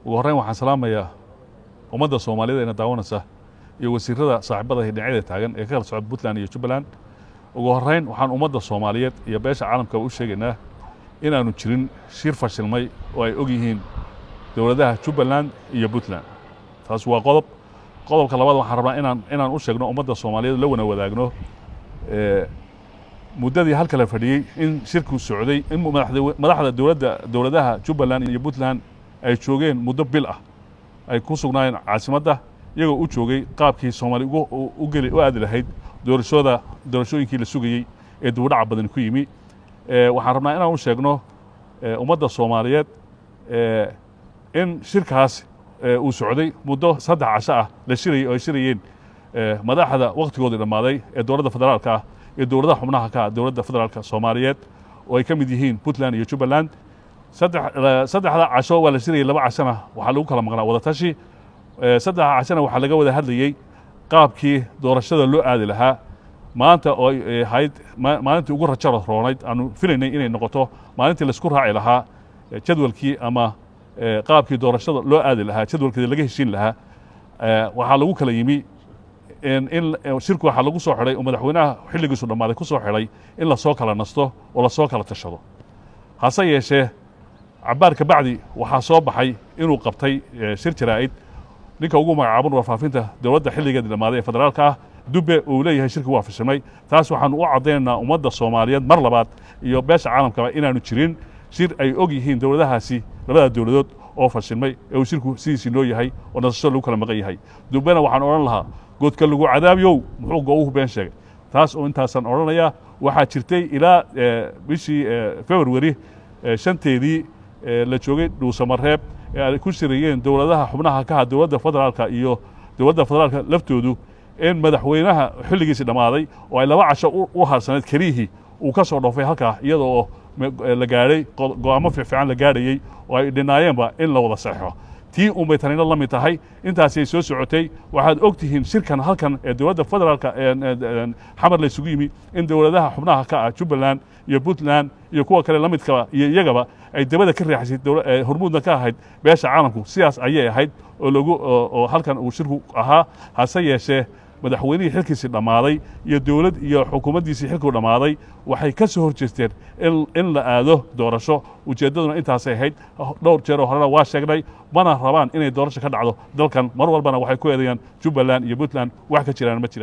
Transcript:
ugu horreyn waxaan salaamayaa ummadda Soomaaliyeed ee daawanaysa iyo wasiirada saaxiibada dhinacyada taagan ee ka kala socda Puntland iyo Jubbaland. ugu horreyn waxaan ummadda Soomaaliyeed iyo beesha caalamka u sheegaynaa inaanu jirin shir fashilmay oo ay og yihiin dowladaha Jubbaland iyo Puntland. taas waa qodobka labaad waxaan rabnaa inaan u sheegno ummadda Soomaaliyeed la wadaagno muddadii halka la fadhiyay in shirku socday in madaxda dowladaha Jubbaland iyo Puntland ay joogeen muddo bil ah ay ku sugnaayeen caasimadda iyagoo u joogay qaabkii Soomaali u aadi lahayd doorashooyinkii la sugayay ee dibadhac badan ku yimi. waxaan rabnaa inaan u sheegno ummadda Soomaaliyeed in shirkaas uu socday muddo 3 casho ah la shirayay oo ay shirayeen madaxda waqtigoodii dhammaaday ee dowladda federaalka ah iyo dowladaha xubnaha ka ah dowladda federaalka Soomaaliyeed oo ay ka mid yihiin Puntland iyo Jubbaland. saddexda casho waa la shirayay 2 cashana waxaa lagu kala maqnaa wada tashi. 3 cashana waxaa laga wada hadlayay qaabkii doorashada loo aadi lahaa maanta oo ay ahayd maalintii ugu rajada roonayd aanu filaynay inay noqoto maalintii la isku raaci lahaa jadwalkii ama qaabkii doorashada loo aadi lahaa jadwalkeeda laga heshiin lahaa. waxaa lagu kala yimi in shirku waxaa lagu soo xidhay oo madaxweynaha xilligiisu dhammaaday ku soo xidhay in la soo kala nasto oo la soo kala tashado. hase yeeshee cabbaar ka bacdi waxaa soo baxay inuu qabtay shir jaraa'id ninka ugu magacaaban warfaafinta dowladda xilligeedii dhammaaday ee federaalka ah Dube uu leeyahay shirku waa fashilmay. taas waxaanu u caddaynaynaa ummadda Soomaaliyeed mar labaad iyo beesha caalamkaba inaanu jirin shir ay og yihiin dowladahaasi labada dowladood oo fashilmay ee uu shirku sidiisii loo yahay oo nasasho lagu kala maqan yahay. Dubena waxaan odhan lahaa godka lagu cadaabiyow muxuu googuhu been sheegay. taas oo intaasan odhanayaa waxaa jirtay ilaa bishii February 5teedii la joogay Dhuusamareeb ee ay ku shirayeen dowladaha xubnaha ka ah dowladda federaalka iyo dowladda federaalka laftoodu in madaxweynaha xilligiisii dhammaaday oo ay 2 casho u harsaneed keliyihii uu ka soo dhoofay halkaa iyadoo la gaadhay go'aamo fiican la gaadhayey oo ay dhinaayeenba in la wada saxo. tii unbay tanina la mid tahay intaasay soo socotay. waxaad og tihiin shirkan halkan ee dowladda federaalka xamar la isugu yimi in dowladaha xubnaha ka ah Jubbaland iyo Puntland iyo kuwa kale la midkaba iyo iyagaba ay dabada ka riixisay hormuudna ka ahayd beesha caalamku. sidaas ayay ahayd oo halkan uu shirku ahaa. hase yeeshee madaxweynihii xilkiisii dhammaaday iyo dowlad iyo xukuumaddiisii xilkuu dhammaaday waxay ka soo horjeesteen in la aado doorasho. ujeeddaduna intaasay ahayd. dhowr jeer oo horena waa sheegnay mana rabaan inay doorasho ka dhacdo dalkan. mar walbana waxay ku eedeeyaan Jubbaland iyo Puntland wax ka jiraan ma jiraan.